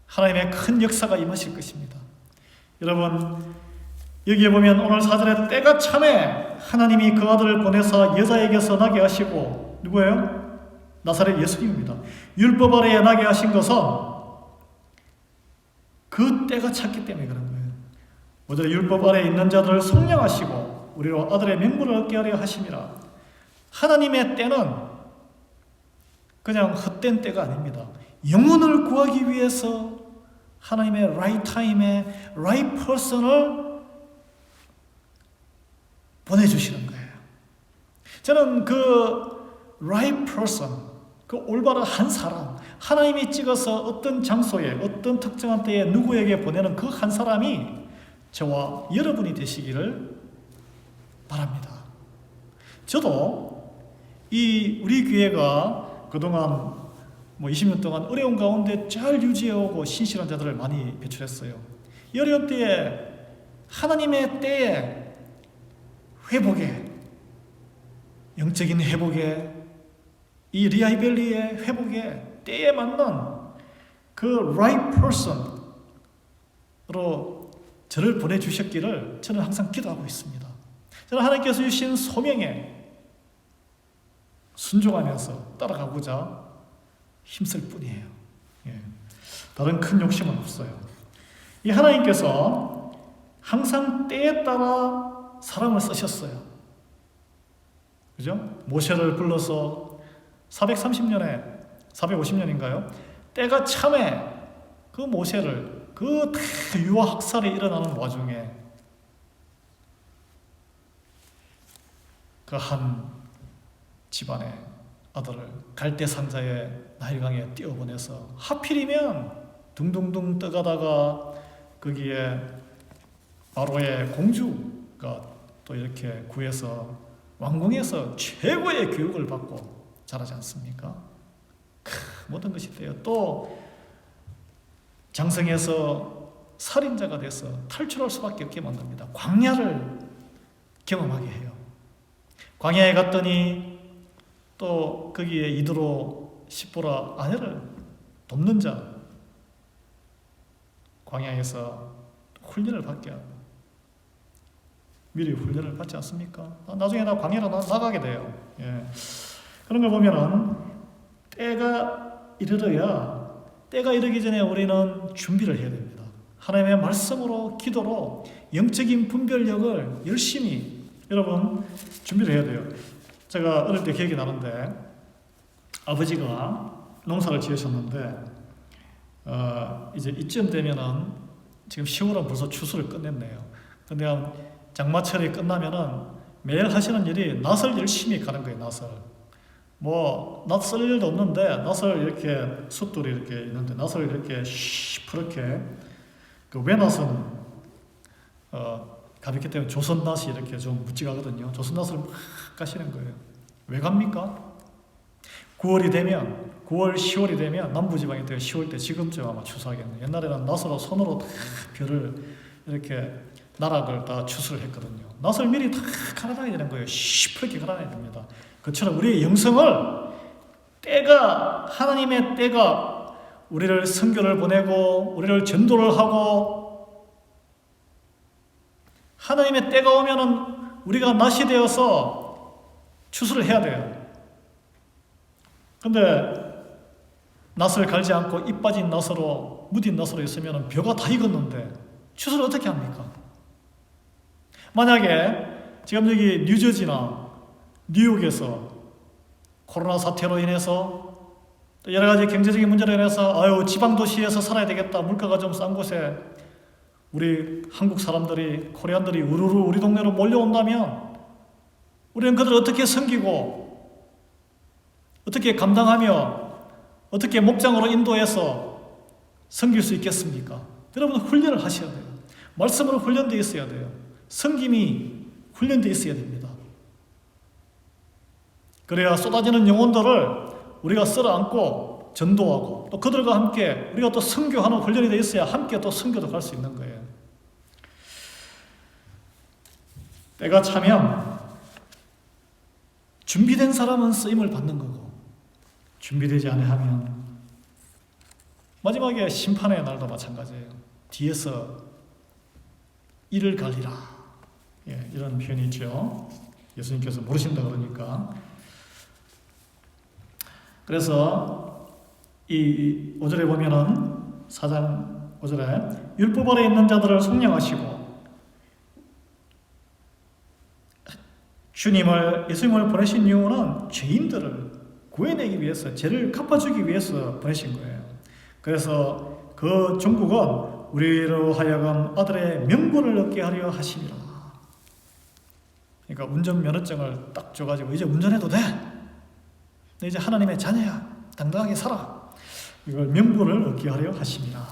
하나님의 큰 역사가 임하실 것입니다. 여러분, 여기에 보면 오늘 4절에 때가 참에 하나님이 그 아들을 보내사 여자에게서 나게 하시고, 누구예요? 나사렛 예수님입니다. 율법 아래에 나게 하신 것은 그 때가 찼기 때문에 그런 거예요. 5절에 율법 아래에 있는 자들을 속량하시고 우리로 아들의 명분을 얻게 하려 하심이라. 하나님의 때는 그냥 헛된 때가 아닙니다. 영혼을 구하기 위해서 하나님의 right time에 right person을 보내주시는 거예요. 저는 그 right person, 그 올바른 한 사람, 하나님이 찍어서 어떤 장소에 어떤 특정한 때에 누구에게 보내는 그 한 사람이 저와 여러분이 되시기를 바랍니다. 저도 우리 교회가 그동안 20년 동안 어려운 가운데 잘 유지해오고 신실한 자들을 많이 배출했어요. 이 어려운 때에 하나님의 때에 회복에, 영적인 회복에, 이 리하이벨리의 회복에 때에 맞는 그 right person으로 저를 보내주셨기를 저는 항상 기도하고 있습니다. 저는 하나님께서 주신 소명에 순종하면서 따라가고자 힘쓸 뿐이에요. 다른 큰 욕심은 없어요. 이 하나님께서 항상 때에 따라 사람을 쓰셨어요. 그죠? 모세를 불러서 430년에 450년인가요? 때가 참에 그 모세를 그 유아 학살이 일어나는 와중에 그 한 집안의 아들을 갈대 상자의 나일강에 띄어보내서 하필이면 둥둥둥 떠가다가 거기에 바로의 공주가 또 이렇게 구해서 왕궁에서 최고의 교육을 받고 자라지 않습니까? 모든 것이 돼요. 또 장성에서 살인자가 돼서 탈출할 수밖에 없게 만듭니다. 광야를 경험하게 해요. 광야에 갔더니 또 거기에 이드로 십보라 아내를 돕는 자, 광야에서 훈련을 받게 하고 미리 훈련을 받지 않습니까? 나중에 광야로 나가게 돼요. 그런 걸 보면은 때가 이르기 전에 우리는 준비를 해야 됩니다. 하나님의 말씀으로, 기도로 영적인 분별력을 열심히 여러분 준비를 해야 돼요. 제가 어릴 때 기억이 나는데 아버지가 농사를 지으셨는데 이제 이쯤 되면은 지금 10월은 벌써 추수를 끝냈네요. 근데 장마철이 끝나면은 매일 하시는 일이 낫을 열심히 가는 거예요. 낫 쓸 일도 없는데 낫을 이렇게 숫돌이 이렇게 있는데 낫을 이렇게 시퍼렇게 그 외낫은 가볍기 때문에 조선낫이 이렇게 좀 묵직하거든요. 조선낫을 막 가시는 거예요. 왜 갑니까? 9월, 10월이 되면 남부지방에 10월 때 지금쯤 아마 추수하겠네요. 옛날에는 낫으로 손으로 다 벼를 이렇게 나락을 다 추수를 했거든요. 낫을 미리 다 갈아놔야 되는 거예요. 시퍼렇게 갈아놔야 됩니다. 그처럼 우리의 영성을 하나님의 때가 우리를 선교를 보내고 우리를 전도를 하고 하나님의 때가 오면은 우리가 낫이 되어서 추수를 해야 돼요. 근데 낫을 갈지 않고 잎 빠진 낫으로 무딘 낫으로 있으면 벼가 다 익었는데 추수를 어떻게 합니까? 만약에 지금 여기 뉴저지나 뉴욕에서 코로나 사태로 인해서 또 여러 가지 경제적인 문제로 인해서 지방 도시에서 살아야 되겠다, 물가가 좀 싼 곳에 우리 한국 사람들이, 코리안들이 우르르 우리 동네로 몰려온다면 우리는 그들을 어떻게 섬기고 어떻게 감당하며 어떻게 목장으로 인도해서 섬길 수 있겠습니까? 여러분 훈련을 하셔야 돼요. 말씀으로 훈련되어 있어야 돼요. 섬김이 훈련되어 있어야 됩니다. 그래야 쏟아지는 영혼들을 우리가 쓸어안고 전도하고 또 그들과 함께 우리가 또 선교하는 훈련이 되어 있어야 함께 또 선교도 갈 수 있는 거예요. 때가 차면 준비된 사람은 쓰임을 받는 거고 준비되지 않으면 마지막에 심판의 날도 마찬가지예요. 뒤에서 이를 갈리라. 예, 이런 표현이 있죠. 예수님께서 모르신다 그러니까. 그래서 이 5절에 보면은 4장 5절에 율법 아래 있는 자들을 속량하시고 예수님을 보내신 이유는 죄인들을 구해내기 위해서, 죄를 갚아주기 위해서 보내신 거예요. 그래서 그 종국은 우리로 하여금 아들의 명분을 얻게 하려 하심이라. 그러니까 운전면허증을 딱 줘가지고 이제 운전해도 돼. 너 이제 하나님의 자녀야. 당당하게 살아. 이걸 명분을 얻게 하려 하심이라.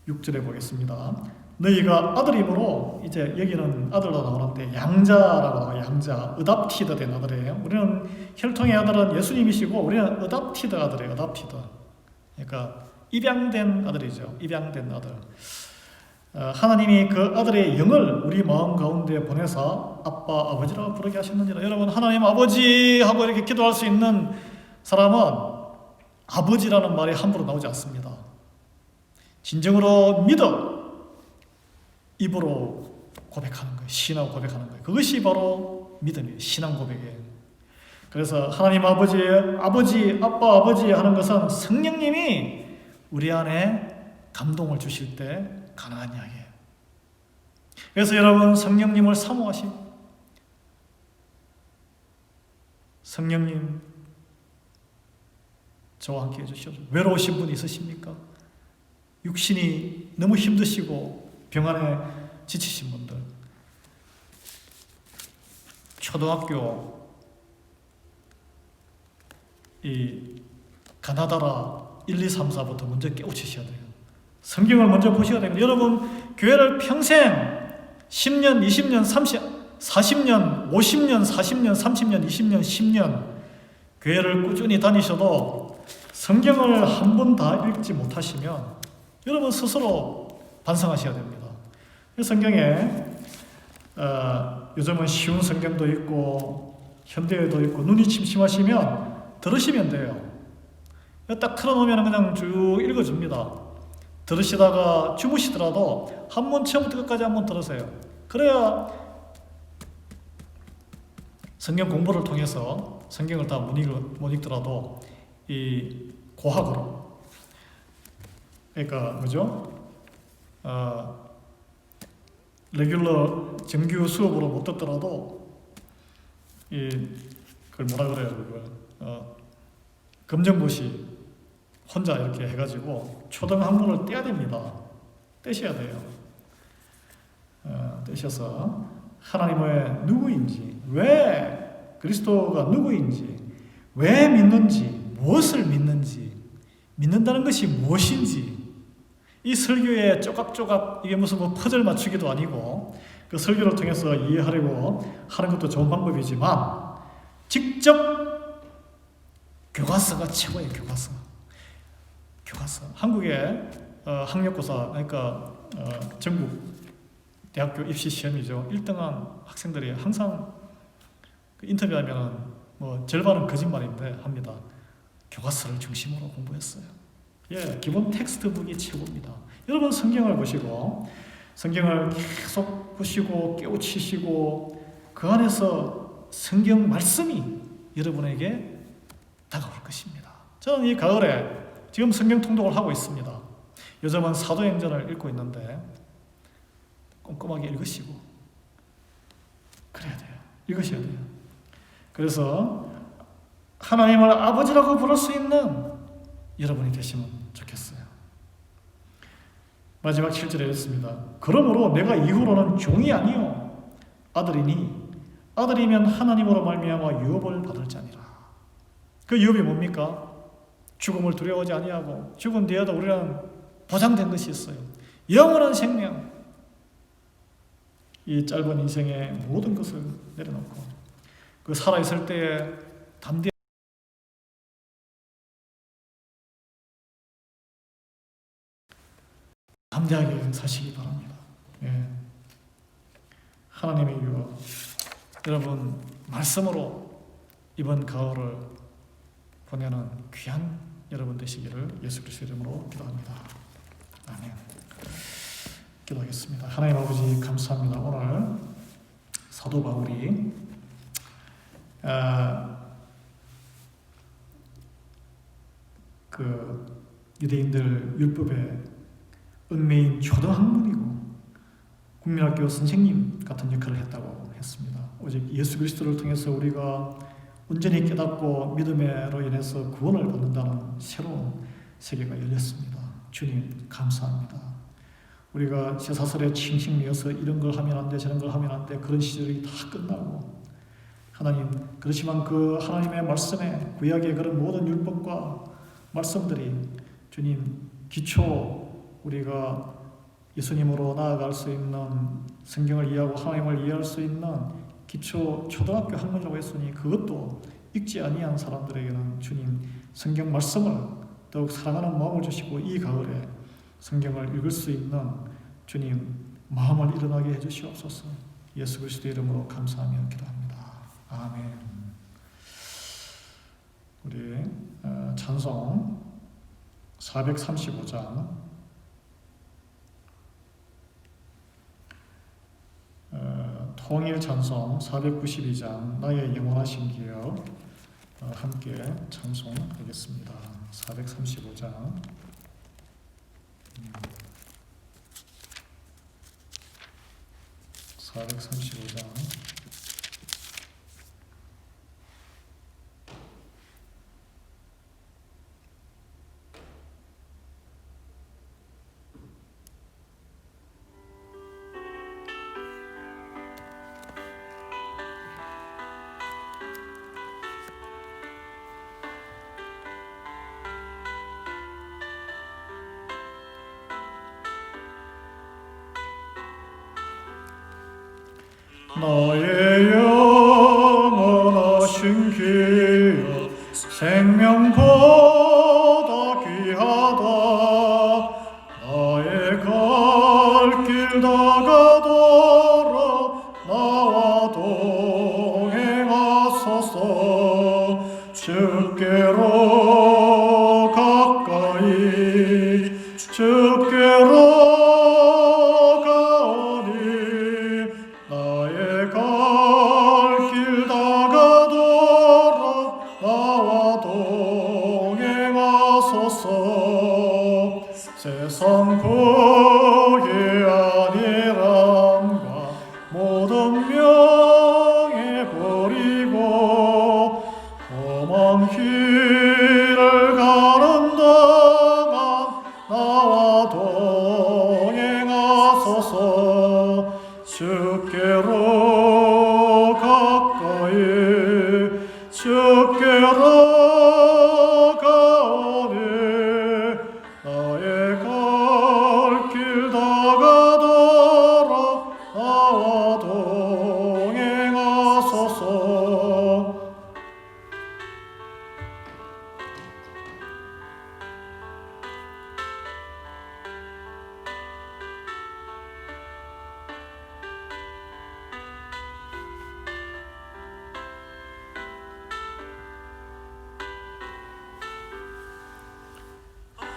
6절에 보겠습니다. 너희가 아들임으로, 이제 여기는 아들로 나오는데 양자라고 나와요. 양자, 어답티드 된 아들이에요. 우리는 혈통의 아들은 예수님이시고 우리는 어답티드 아들이에요. 어답티드. 그러니까 입양된 아들이죠. 입양된 아들. 하나님이 그 아들의 영을 우리 마음 가운데 보내서 아빠, 아버지라고 부르게 하셨느니라. 여러분, 하나님 아버지 하고 이렇게 기도할 수 있는 사람은 아버지라는 말이 함부로 나오지 않습니다. 진정으로 믿어 입으로 고백하는 거예요. 신하고 고백하는 거예요. 그것이 바로 믿음이에요. 신앙 고백이에요. 그래서 하나님 아버지, 아빠, 아버지 하는 것은 성령님이 우리 안에 감동을 주실 때 가능한 이야기예요. 그래서 여러분, 성령님을 사모하시고, 성령님 저와 함께 해주시오. 외로우신 분 있으십니까? 육신이 너무 힘드시고 병안에 지치신 분들, 초등학교 이 가나다라 1, 2, 3, 4부터 먼저 깨우치셔야 돼요. 성경을 먼저 보셔야 됩니다. 여러분, 교회를 평생 10년, 20년, 30, 40년, 50년, 40년, 30년, 20년, 10년 교회를 꾸준히 다니셔도 성경을 한 번 다 읽지 못하시면 여러분 스스로 반성하셔야 됩니다. 성경에 요즘은 쉬운 성경도 있고 현대에도 있고, 눈이 침침하시면 들으시면 돼요. 딱 틀어놓으면 그냥 쭉 읽어줍니다. 들으시다가 주무시더라도 한 번 처음부터 끝까지 한 번 들으세요. 그래야 성경 공부를 통해서 성경을 다 못 읽더라도 이 고학으로, 그러니까 뭐죠? 레귤러 정규 수업으로 못 듣더라도 그걸 뭐라 그래요? 그걸 검정고시 혼자 이렇게 해가지고 초등 학문을 떼야 됩니다. 떼셔야 돼요. 떼셔서 하나님의 누구인지, 왜 그리스도가 누구인지, 왜 믿는지, 무엇을 믿는지, 믿는다는 것이 무엇인지, 이 설교에 쪼각쪼각 이게 무슨 뭐 퍼즐 맞추기도 아니고 그 설교를 통해서 이해하려고 하는 것도 좋은 방법이지만 직접 교과서가 최고예요. 교과서. 한국의 학력고사, 그러니까 전국 대학교 입시 시험이죠. 1등한 학생들이 항상 인터뷰하면 뭐 절반은 거짓말인데 합니다. 교과서를 중심으로 공부했어요. 예, 기본 텍스트북이 최고입니다. 여러분, 성경을 보시고, 성경을 계속 보시고 깨우치시고 그 안에서 성경 말씀이 여러분에게 다가올 것입니다. 저는 이 가을에 지금 성경 통독을 하고 있습니다. 요즘은 사도행전을 읽고 있는데 꼼꼼하게 읽으시고 그래야 돼요. 읽으셔야 돼요. 그래서 하나님을 아버지라고 부를 수 있는 여러분이 되시면 좋겠어요. 마지막 7절에 있습니다. 그러므로 내가 이후로는 종이 아니요 아들이니 아들이면 하나님으로 말미암아 유업을 받을 자니라. 그 유업이 뭡니까? 죽음을 두려워하지 아니하고 죽은 뒤에도 우리는 보장된 것이 있어요. 영원한 생명. 이 짧은 인생의 모든 것을 내려놓고 그 살아있을 때에 담대하게 사시기 바랍니다. 예. 하나님의 유업, 여러분 말씀으로 이번 가을을 보내는 귀한 여러분 되시기를 예수 그리스도의 이름으로 기도합니다. 아멘. 기도하겠습니다. 하나님 아버지 감사합니다. 오늘 사도 바울이 그 유대인들 율법의 얽매인 초등학문이고 국민학교 선생님 같은 역할을 했다고 했습니다. 오직 예수 그리스도를 통해서 우리가 온전히 깨닫고 믿음으로 인해서 구원을 받는다는 새로운 세계가 열렸습니다. 주님 감사합니다. 우리가 쇠사슬에 칭칭 매어서 이런 걸 하면 안 돼, 저런 걸 하면 안 돼, 그런 시절이 다 끝나고, 하나님, 그렇지만 그 하나님의 말씀에 구약의 그런 모든 율법과 말씀들이 주님 기초, 우리가 예수님으로 나아갈 수 있는, 성경을 이해하고 하나님을 이해할 수 있는 기초 초등학교 학문이라고 했으니 그것도 읽지 아니한 사람들에게는 주님 성경 말씀을 더욱 사랑하는 마음을 주시고 이 가을에 성경을 읽을 수 있는 주님 마음을 일어나게 해주시옵소서. 예수 그리스도의 이름으로 감사하며 기도합니다. 아멘. 우리 찬송 435장 통일 찬송 492장 나의 영원하신 기억 함께 찬송하겠습니다. 435장 435장 나의 영원하신 기억 생명보다 귀하다. 나의 갈 길 다가더라 나와 동행하소서. 주께로 가까이 주께로 세상 고개 아니란가 모든 명예 버리고 험한 길을 가는 동안 나와 동행하소서. 주께로 가까이 주께로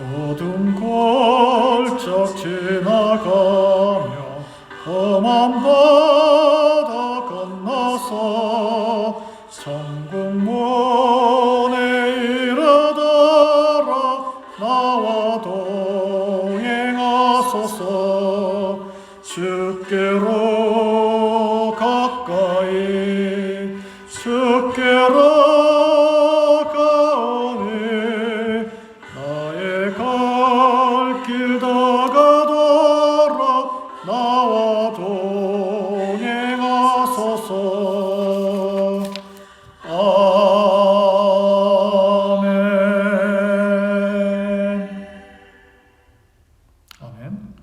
어둠 골짝 지나가며 험한 바다 건너서 천국문에 이르더라 나와 동행하소서. 주께로 가까이 주께로 길 다가더라 나와 동행하소서. 아멘. 아멘.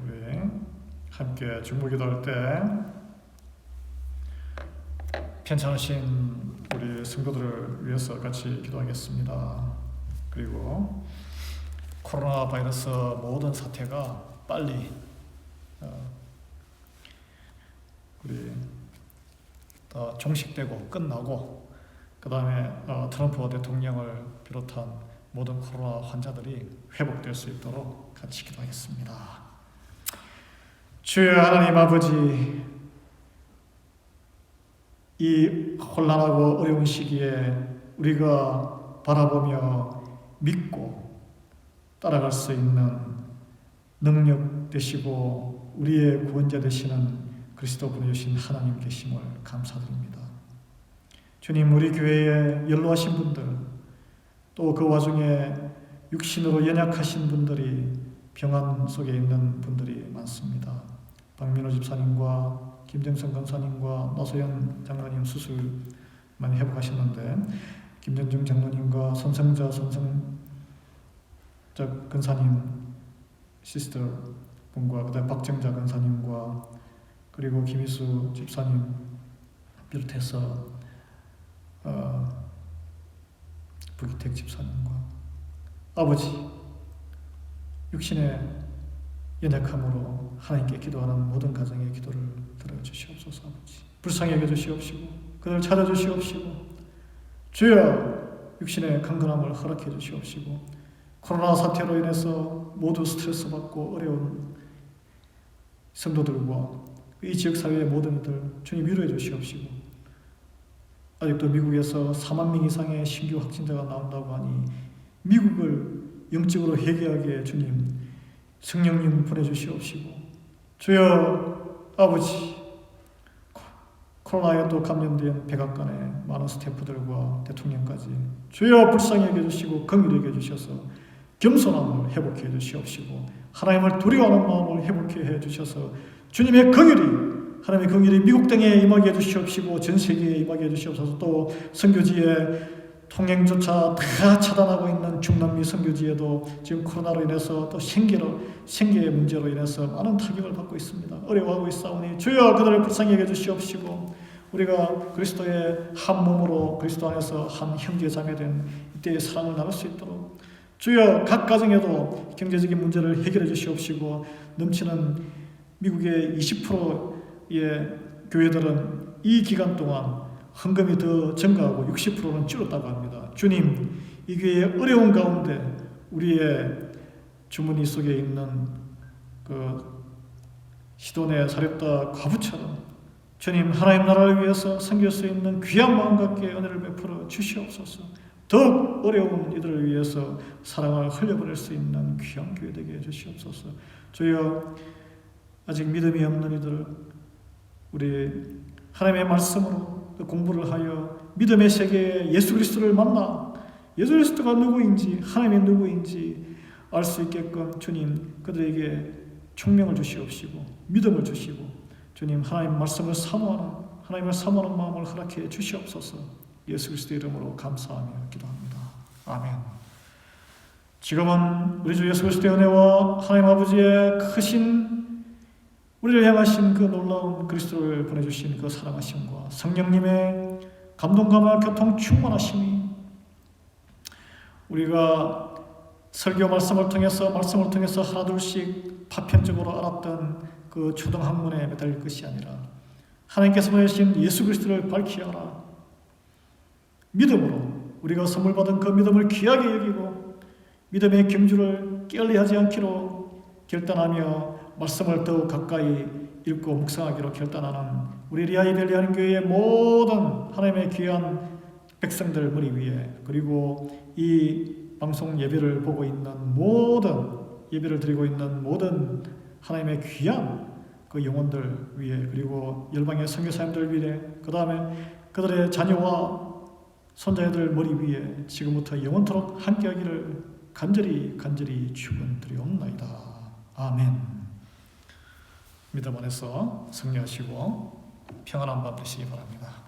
우리 함께 중보기도할 때 편찮으신 우리 성도들을 위해서 같이 기도하겠습니다. 그리고 코로나 바이러스 모든 사태가 빨리 우리 다 종식되고 끝나고 그 다음에 트럼프 대통령을 비롯한 모든 코로나 환자들이 회복될 수 있도록 같이 기도하겠습니다. 주여 하나님 아버지, 이 혼란하고 어려운 시기에 우리가 바라보며 믿고 따라갈 수 있는 능력 되시고 우리의 구원자 되시는 그리스도 보내주신 하나님 계심을 감사드립니다. 주님, 우리 교회에 연로하신 분들, 또 그 와중에 육신으로 연약하신 분들이 병환 속에 있는 분들이 많습니다. 박민호 집사님과 김정선 권사님과 나소연 장로님 수술 많이 회복하셨는데, 김전중 장로님과 선성자 권사님 시스터 분과 그다음 박정자 권사님과 그리고 김희수 집사님 비롯해서 부기택 집사님과 아버지, 육신의 연약함으로 하나님께 기도하는 모든 가정의 기도를 들어주시옵소서. 아버지, 불쌍히 여겨주시옵시고 그들 찾아주시옵시고 주여 육신의 강건함을 허락해 주시옵시고 코로나 사태로 인해서 모두 스트레스 받고 어려운 성도들과 이 지역사회의 모든 이들 주님 위로해 주시옵시고, 아직도 미국에서 4만 명 이상의 신규 확진자가 나온다고 하니 미국을 영적으로 회개하게 주님 성령님 보내주시옵시고, 주여 아버지, 코로나에 또 감염된 백악관의 많은 스태프들과 대통령까지 주여 불쌍히 여겨주시고 긍휼히 여겨주셔서 겸손함을 회복해 주시옵시고 하나님을 두려워하는 마음을 회복해 해주셔서 주님의 긍휼이, 하나님의 긍휼이 미국 땅에 임하게 해주시옵시고 전 세계에 임하게 해주시옵소서. 또 선교지의 통행조차 다 차단하고 있는 중남미 선교지에도 지금 코로나로 인해서 또 생계의 문제로 인해서 많은 타격을 받고 있습니다. 어려워하고 있사오니 주여 그들을 불쌍히 여겨 주시옵시고 우리가 그리스도의 한 몸으로 그리스도 안에서 한 형제 자매된 이때의 사랑을 나눌 수 있도록 주여 각 가정에도 경제적인 문제를 해결해 주시옵시고, 넘치는 미국의 20%의 교회들은 이 기간 동안 헌금이 더 증가하고 60%는 줄었다고 합니다. 주님, 이 교회의 어려운 가운데 우리의 주머니 속에 있는 그 시돈의 사렙다 과부처럼 주님 하나님 나라를 위해서 섬길 수 있는 귀한 마음 갖게 은혜를 베풀어 주시옵소서. 더욱 어려운 이들을 위해서 사랑을 흘려보낼 수 있는 귀한 교회 되게 해주시옵소서. 주여 아직 믿음이 없는 이들, 우리 하나님의 말씀으로 공부를 하여 믿음의 세계에 예수 그리스도를 만나 예수 그리스도가 누구인지 하나님이 누구인지 알 수 있게끔 주님 그들에게 총명을 주시옵시고 믿음을 주시고 주님 하나님 말씀을 하나님을 사모하는 마음을 허락해 주시옵소서. 예수 그리스도의 이름으로 감사하며 기도합니다. 아멘. 지금은 우리 주 예수 그리스도의 은혜와 하나님 아버지의 크신 우리를 향하신 그 놀라운 그리스도를 보내주신 그 사랑하심과 성령님의 감동감화 교통 충만하심이 우리가 설교 말씀을 통해서 하나둘씩 파편적으로 알았던 그 초등학문에 매달릴 것이 아니라 하나님께서 보내신 예수 그리스도를 밝히 알아 믿음으로 우리가 선물 받은 그 믿음을 귀하게 여기고 믿음의 경주를 게을리하지 않기로 결단하며 말씀을 더욱 가까이 읽고 묵상하기로 결단하는 우리 리아이벨리 하나님교회의 모든 하나님의 귀한 백성들 머리 위에, 그리고 이 방송 예배를 보고 있는 예배를 드리고 있는 모든 하나님의 귀한 그 영혼들 위에, 그리고 열방의 선교사님들 위에, 그 다음에 그들의 자녀와 손자들 머리 위에 지금부터 영원토록 함께하기를 간절히 축원드리옵나이다. 아멘. 믿음 안에서 승리하시고 평안한 밤 되시기 바랍니다.